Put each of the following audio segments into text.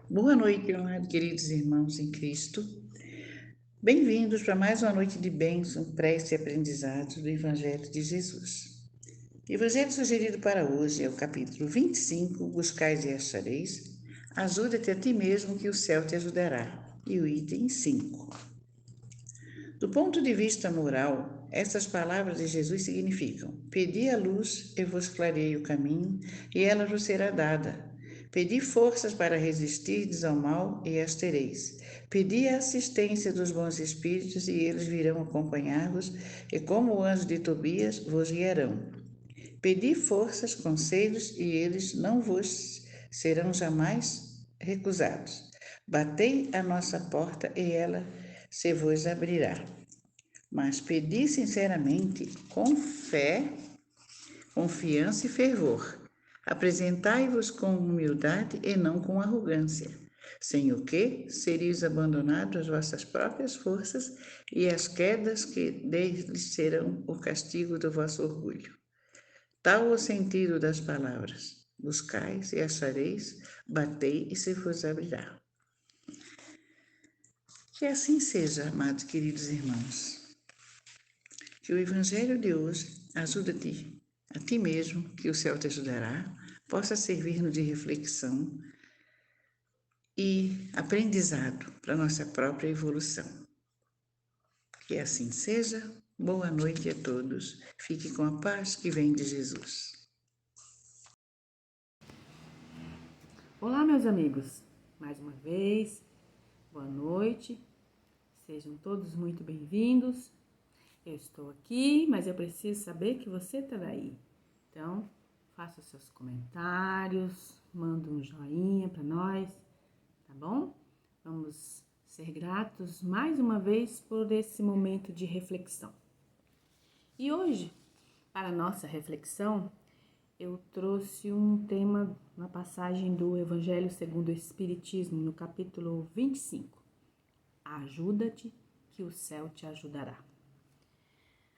Boa noite, queridos irmãos em Cristo. Bem-vindos para mais uma noite de bênção, prece e aprendizado do Evangelho de Jesus. O Evangelho sugerido para hoje é o capítulo 25, Buscais e achareis, ajuda-te a ti mesmo que o céu te ajudará, e o item 5. Do ponto de vista moral, essas palavras de Jesus significam: pedi a luz e vos clarei o caminho, e ela vos será dada. Pedi forças para resistirdes ao mal e as tereis. Pedi a assistência dos bons espíritos e eles virão acompanhar-vos, e como o anjo de Tobias vos guiarão. Pedi forças, conselhos e eles não vos serão jamais recusados. Batei a nossa porta e ela se vos abrirá. Mas pedi sinceramente, com fé, confiança e fervor. Apresentai-vos com humildade e não com arrogância, sem o que sereis abandonados às vossas próprias forças e as quedas que deles serão o castigo do vosso orgulho. Tal o sentido das palavras: buscais e achareis, batei e se vos abrirá. Que assim seja, amados queridos irmãos. Que o Evangelho de hoje ajude-te a ti mesmo, que o céu te ajudará, possa servir-nos de reflexão e aprendizado para a nossa própria evolução. Que assim seja. Boa noite a todos. Fique com a paz que vem de Jesus. Olá, meus amigos. Mais uma vez, boa noite. Sejam todos muito bem-vindos. Eu estou aqui, mas eu preciso saber que você está daí. Então, faça os seus comentários, manda um joinha para nós, tá bom? Vamos ser gratos mais uma vez por esse momento de reflexão. E hoje, para a nossa reflexão, eu trouxe um tema na passagem do Evangelho segundo o Espiritismo, no capítulo 25. Ajuda-te que o céu te ajudará.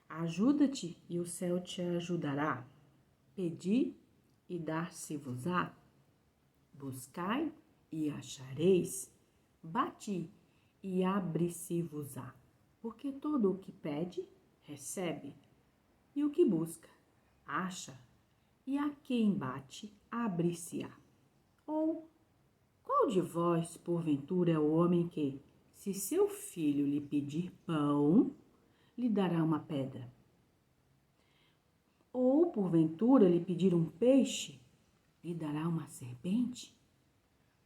Ajuda-te e o céu te ajudará. Pedi e dar-se-vos-á. Buscai e achareis. Bati e abre-se-vos-á. Porque todo o que pede, recebe. E o que busca, acha. E a quem bate, abre-se-á. Ou, qual de vós, porventura, é o homem que, se seu filho lhe pedir pão, lhe dará uma pedra? Ou, porventura, lhe pedir um peixe, lhe dará uma serpente?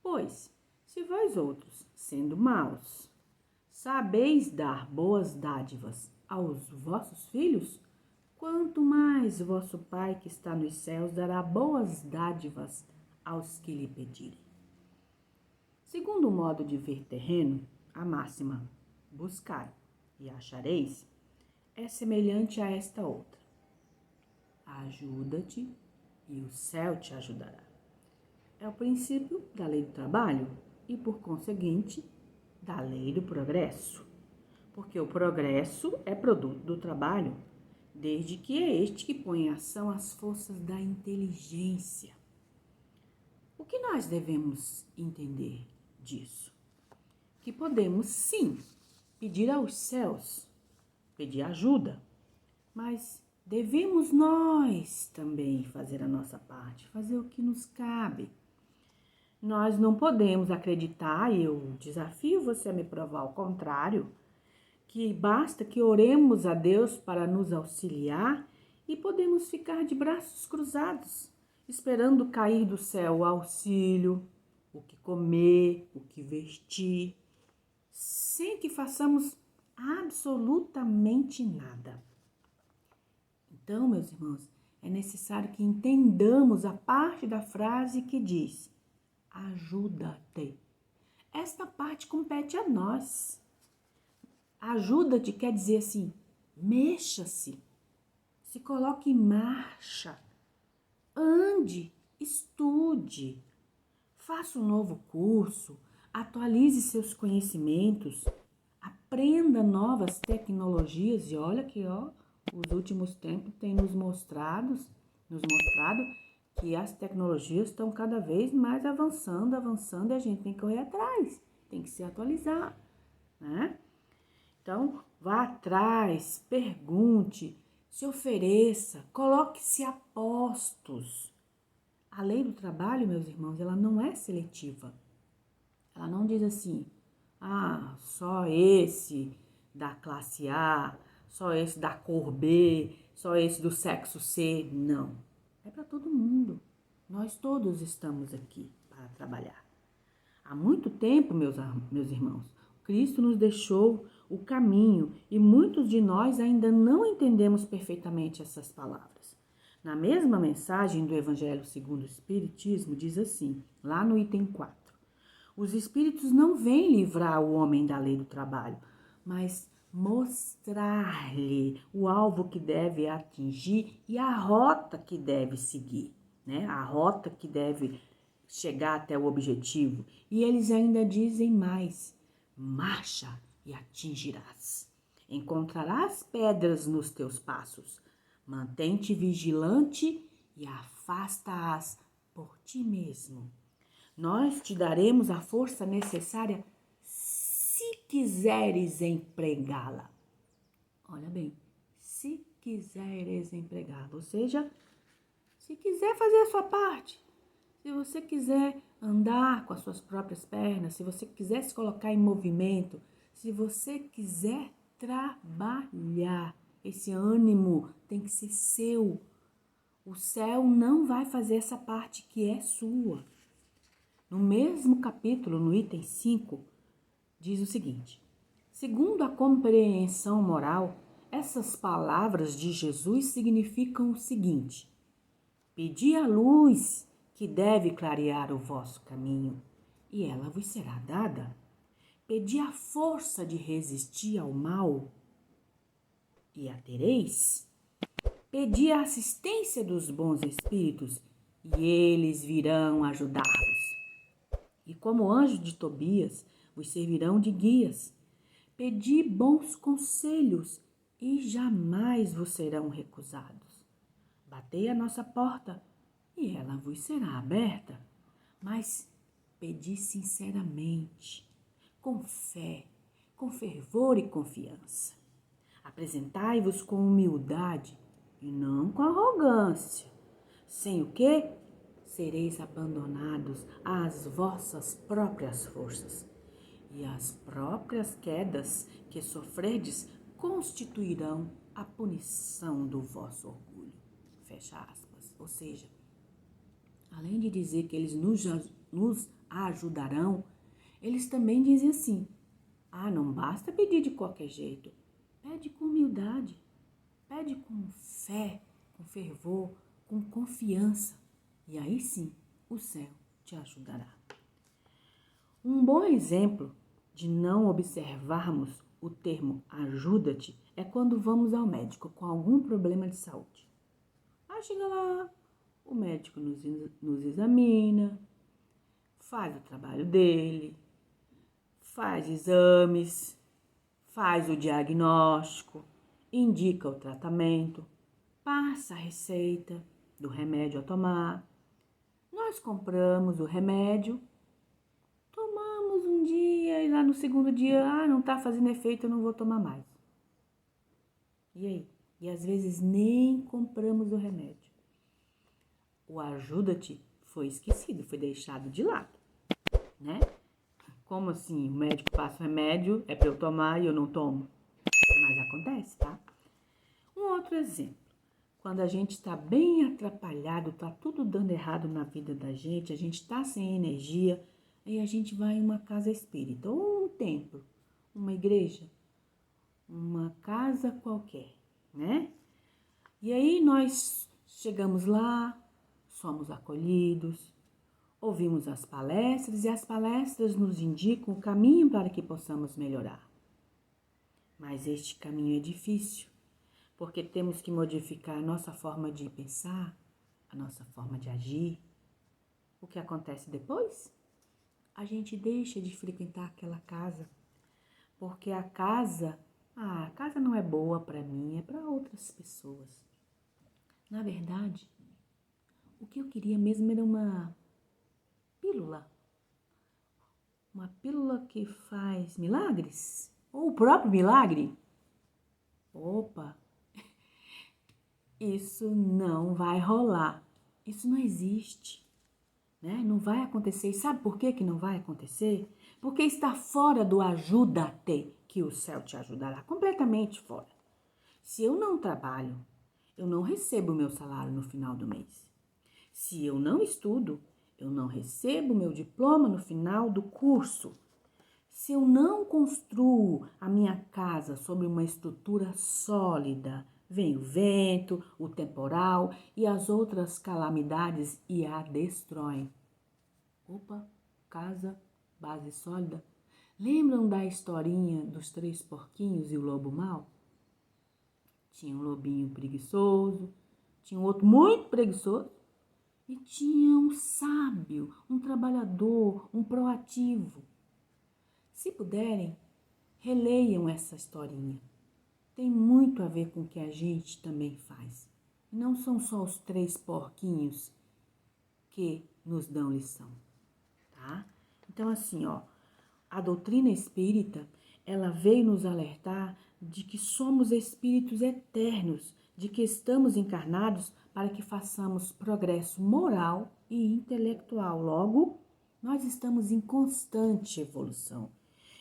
Pois, se vós outros, sendo maus, sabeis dar boas dádivas aos vossos filhos, quanto mais vosso Pai que está nos céus dará boas dádivas aos que lhe pedirem. Segundo o modo de ver terreno, a máxima buscai e achareis é semelhante a esta outra: ajuda-te e o céu te ajudará. É o princípio da lei do trabalho e, por conseguinte, da lei do progresso. Porque o progresso é produto do trabalho, desde que é este que põe em ação as forças da inteligência. O que nós devemos entender disso? Que podemos, sim, pedir aos céus, pedir ajuda, mas devemos nós também fazer a nossa parte, fazer o que nos cabe. Nós não podemos acreditar, e eu desafio você a me provar o contrário, que basta que oremos a Deus para nos auxiliar e podemos ficar de braços cruzados, esperando cair do céu o auxílio, o que comer, o que vestir, sem que façamos absolutamente nada. Então, meus irmãos, é necessário que entendamos a parte da frase que diz: ajuda-te. Esta parte compete a nós. Ajuda-te quer dizer assim, mexa-se, se coloque em marcha, ande, estude, faça um novo curso, atualize seus conhecimentos, aprenda novas tecnologias e olha que os últimos tempos têm nos mostrado que as tecnologias estão cada vez mais avançando, e a gente tem que correr atrás, tem que se atualizar, né? Então, vá atrás, pergunte, se ofereça, coloque-se a postos. A lei do trabalho, meus irmãos, ela não é seletiva. Ela não diz assim, só esse da classe A, só esse da cor B, só esse do sexo C. Não. É para todo mundo. Nós todos estamos aqui para trabalhar. Há muito tempo, meus irmãos, Cristo nos deixou o caminho e muitos de nós ainda não entendemos perfeitamente essas palavras. Na mesma mensagem do Evangelho segundo o Espiritismo, diz assim, lá no item 4. Os espíritos não vêm livrar o homem da lei do trabalho, mas mostrar-lhe o alvo que deve atingir e a rota que deve seguir, né? A rota que deve chegar até o objetivo. E eles ainda dizem mais: marcha e atingirás. Encontrarás pedras nos teus passos. Mantém-te vigilante e afasta-as por ti mesmo. Nós te daremos a força necessária se quiseres empregá-la. Olha bem, se quiseres empregá-la, ou seja, se quiser fazer a sua parte, se você quiser andar com as suas próprias pernas, se você quiser se colocar em movimento, se você quiser trabalhar, esse ânimo tem que ser seu. O céu não vai fazer essa parte que é sua. No mesmo capítulo, no item 5, diz o seguinte: segundo a compreensão moral, essas palavras de Jesus significam o seguinte: pedi a luz que deve clarear o vosso caminho, e ela vos será dada. Pedi a força de resistir ao mal, e a tereis. Pedi a assistência dos bons espíritos, e eles virão ajudar-vos. E como anjo de Tobias, vos servirão de guias. Pedi bons conselhos, e jamais vos serão recusados. Batei a nossa porta, e ela vos será aberta. Mas pedi sinceramente, com fé, com fervor e confiança. Apresentai-vos com humildade e não com arrogância, sem o que sereis abandonados às vossas próprias forças, e as próprias quedas que sofredes constituirão a punição do vosso orgulho. Fecha aspas. Ou seja, além de dizer que eles nos ajudarão, eles também dizem assim: não basta pedir de qualquer jeito, pede com humildade, pede com fé, com fervor, com confiança, e aí sim o céu te ajudará. Um bom exemplo de não observarmos o termo ajuda-te é quando vamos ao médico com algum problema de saúde. Chega lá, o médico nos examina, faz o trabalho dele, faz exames, faz o diagnóstico, indica o tratamento, passa a receita do remédio a tomar. Nós compramos o remédio, tomamos um dia e lá no segundo dia, não está fazendo efeito, eu não vou tomar mais. E aí? E às vezes nem compramos o remédio. O ajuda-te foi esquecido, foi deixado de lado, né? Como assim? O médico passa o remédio, é para eu tomar e eu não tomo? Mas acontece, tá? Um outro exemplo. Quando a gente está bem atrapalhado, está tudo dando errado na vida da gente, a gente está sem energia, aí a gente vai em uma casa espírita, ou um templo, uma igreja, uma casa qualquer, né? E aí nós chegamos lá, somos acolhidos, ouvimos as palestras e as palestras nos indicam o caminho para que possamos melhorar. Mas este caminho é difícil, porque temos que modificar a nossa forma de pensar, a nossa forma de agir. O que acontece depois? A gente deixa de frequentar aquela casa, porque a casa não é boa para mim, é para outras pessoas. Na verdade, O que eu queria mesmo era uma pílula. Uma pílula que faz milagres? Ou o próprio milagre? Opa, isso não vai rolar. Isso não existe, né? Não vai acontecer. E sabe por que não vai acontecer? Porque está fora do ajuda-te, que o céu te ajudará, completamente fora. Se eu não trabalho, eu não recebo o meu salário no final do mês. Se eu não estudo, eu não recebo o meu diploma no final do curso. Se eu não construo a minha casa sobre uma estrutura sólida, vem o vento, o temporal e as outras calamidades e a destroem. Opa, casa, base sólida. Lembram da historinha dos 3 porquinhos e o lobo mau? Tinha um lobinho preguiçoso, tinha um outro muito preguiçoso e tinha um sábio, um trabalhador, um proativo. Se puderem, releiam essa historinha. Tem muito a ver com o que a gente também faz. Não são só os 3 porquinhos que nos dão lição, tá? Então, assim, a doutrina espírita, ela veio nos alertar de que somos espíritos eternos, de que estamos encarnados para que façamos progresso moral e intelectual. Logo, nós estamos em constante evolução.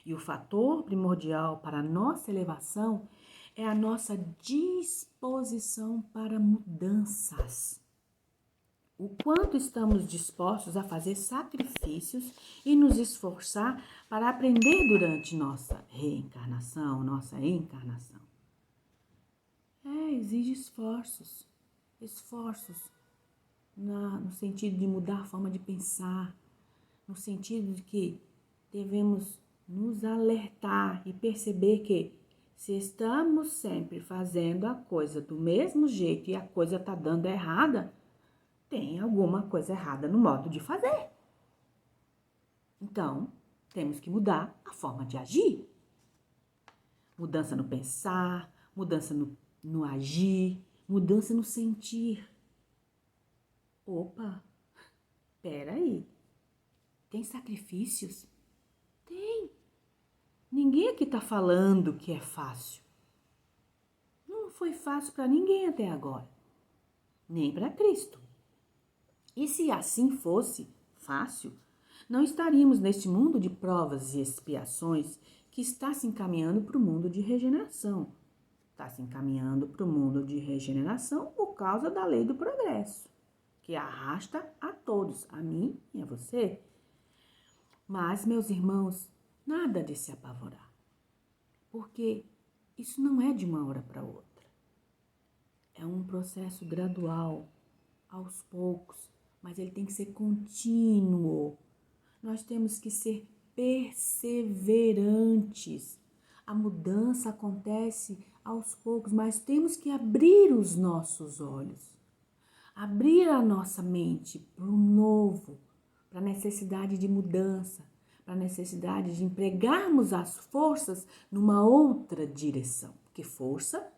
E o fator primordial para a nossa elevação é a nossa disposição para mudanças. O quanto estamos dispostos a fazer sacrifícios e nos esforçar para aprender durante nossa reencarnação, nossa encarnação. Exige esforços. Esforços no sentido de mudar a forma de pensar, no sentido de que devemos nos alertar e perceber que se estamos sempre fazendo a coisa do mesmo jeito e a coisa está dando errada, tem alguma coisa errada no modo de fazer. Então, temos que mudar a forma de agir. Mudança no pensar, mudança no agir, mudança no sentir. Opa, peraí, tem sacrifícios? Tem. Ninguém aqui está falando que é fácil. Não foi fácil para ninguém até agora, nem para Cristo. E se assim fosse fácil, não estaríamos neste mundo de provas e expiações que está se encaminhando para o mundo de regeneração. Está se encaminhando para o mundo de regeneração por causa da lei do progresso, que arrasta a todos, a mim e a você. Mas, meus irmãos, nada de se apavorar, porque isso não é de uma hora para outra. É um processo gradual, aos poucos, mas ele tem que ser contínuo. Nós temos que ser perseverantes. A mudança acontece aos poucos, mas temos que abrir os nossos olhos, abrir a nossa mente para o novo, para a necessidade de mudança, para a necessidade de empregarmos as forças numa outra direção. Porque força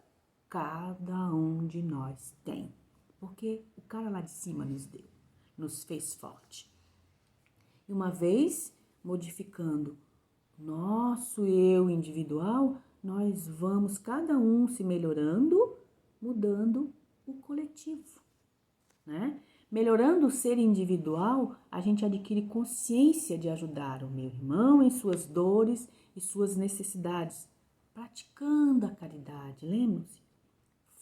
cada um de nós tem. Porque o cara lá de cima nos deu, nos fez forte. E uma vez modificando nosso eu individual, nós vamos cada um se melhorando, mudando o coletivo, né? Melhorando o ser individual, a gente adquire consciência de ajudar o meu irmão em suas dores e suas necessidades, praticando a caridade. Lembre-se,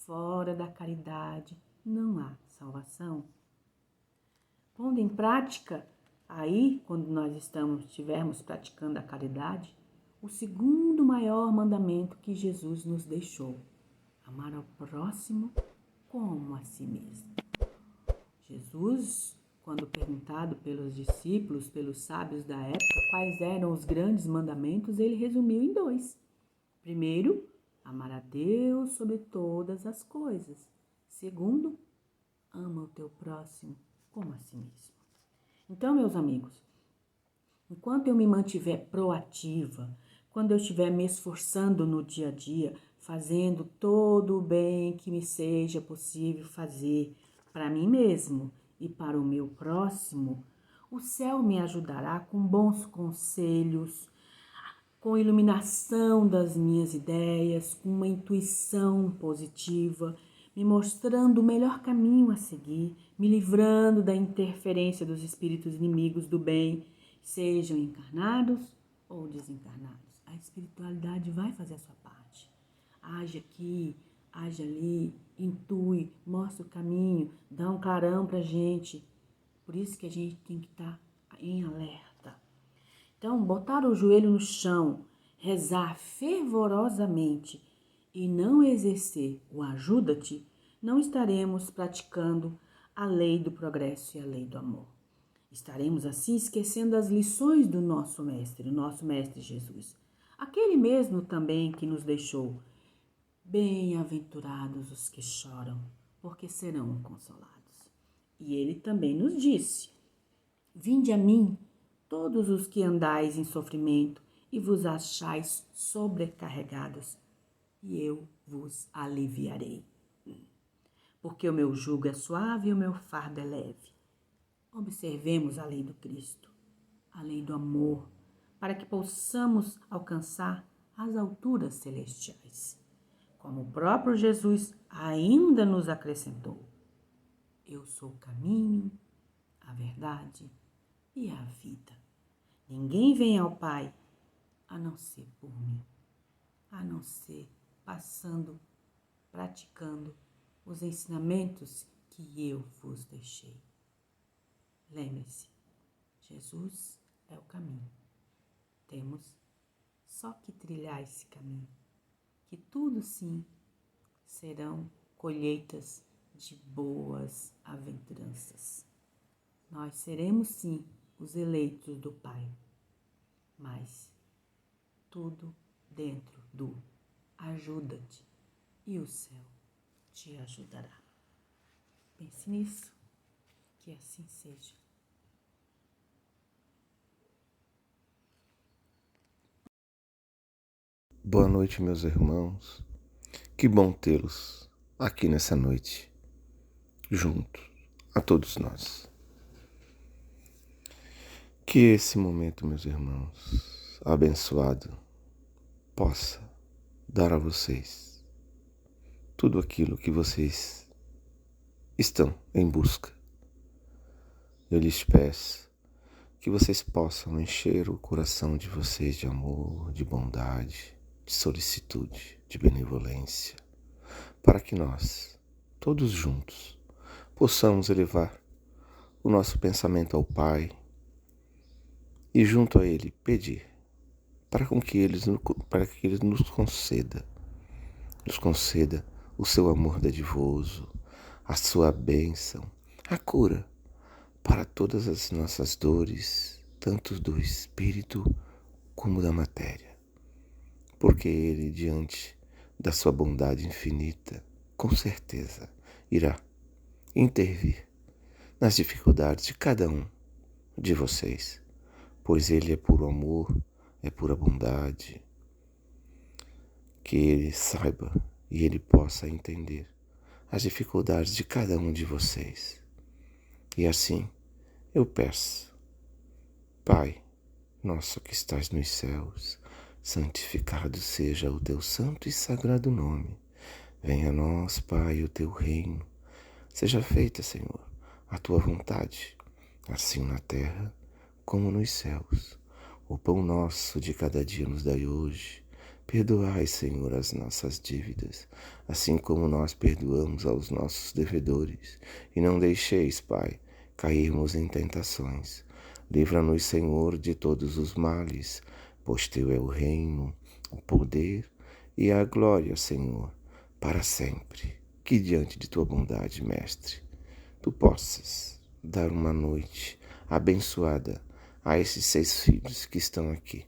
fora da caridade não há salvação. Pondo em prática, aí, quando nós estivermos praticando a caridade, o segundo maior mandamento que Jesus nos deixou: amar ao próximo como a si mesmo. Jesus, quando perguntado pelos discípulos, pelos sábios da época, quais eram os grandes mandamentos, ele resumiu em 2. Primeiro, amar a Deus sobre todas as coisas. Segundo, ama o teu próximo como a si mesmo. Então, meus amigos, enquanto eu me mantiver proativa, quando eu estiver me esforçando no dia a dia, fazendo todo o bem que me seja possível fazer para mim mesmo e para o meu próximo, o céu me ajudará com bons conselhos, com iluminação das minhas ideias, com uma intuição positiva, me mostrando o melhor caminho a seguir, me livrando da interferência dos espíritos inimigos do bem, sejam encarnados ou desencarnados. A espiritualidade vai fazer a sua parte. Age aqui, age ali, intui, mostra o caminho, dá um clarão pra gente. Por isso que a gente tem que estar em alerta. Então, botar o joelho no chão, rezar fervorosamente e não exercer o ajuda-te, não estaremos praticando a lei do progresso e a lei do amor. Estaremos assim esquecendo as lições do nosso mestre, o nosso mestre Jesus. Aquele mesmo também que nos deixou: bem-aventurados os que choram, porque serão consolados. E ele também nos disse: vinde a mim, todos os que andais em sofrimento e vos achais sobrecarregados, e eu vos aliviarei. Porque o meu jugo é suave e o meu fardo é leve. Observemos a lei do Cristo, a lei do amor, para que possamos alcançar as alturas celestiais. Como o próprio Jesus ainda nos acrescentou: eu sou o caminho, a verdade e a vida. Ninguém vem ao Pai a não ser por mim, a não ser praticando os ensinamentos que eu vos deixei. Lembre-se, Jesus é o caminho. Temos só que trilhar esse caminho, que tudo sim serão colheitas de boas aventuranças. Nós seremos sim os eleitos do Pai, mas tudo dentro do ajuda-te e o céu te ajudará. Pense nisso, que assim seja. Boa noite, meus irmãos. Que bom tê-los aqui nessa noite, juntos, a todos nós. Que esse momento, meus irmãos, abençoado, possa dar a vocês tudo aquilo que vocês estão em busca. Eu lhes peço que vocês possam encher o coração de vocês de amor, de bondade, de solicitude, de benevolência, para que nós, todos juntos, possamos elevar o nosso pensamento ao Pai e junto a Ele pedir para que Ele nos conceda o seu amor dadivoso, a sua bênção, a cura para todas as nossas dores, tanto do espírito como da matéria. Porque Ele, diante da sua bondade infinita, com certeza irá intervir nas dificuldades de cada um de vocês, pois Ele é puro amor, é pura bondade. Que Ele saiba e Ele possa entender as dificuldades de cada um de vocês. E assim eu peço: Pai nosso que estás nos céus, santificado seja o teu santo e sagrado nome. Venha a nós, Pai, o teu reino. Seja feita, Senhor, a tua vontade, assim na terra como nos céus. O pão nosso de cada dia nos dai hoje. Perdoai, Senhor, as nossas dívidas, assim como nós perdoamos aos nossos devedores. E não deixeis, Pai, cairmos em tentações. Livra-nos, Senhor, de todos os males, pois teu é o reino, o poder e a glória, Senhor, para sempre. Que diante de tua bondade, Mestre, tu possas dar uma noite abençoada a esses 6 filhos que estão aqui,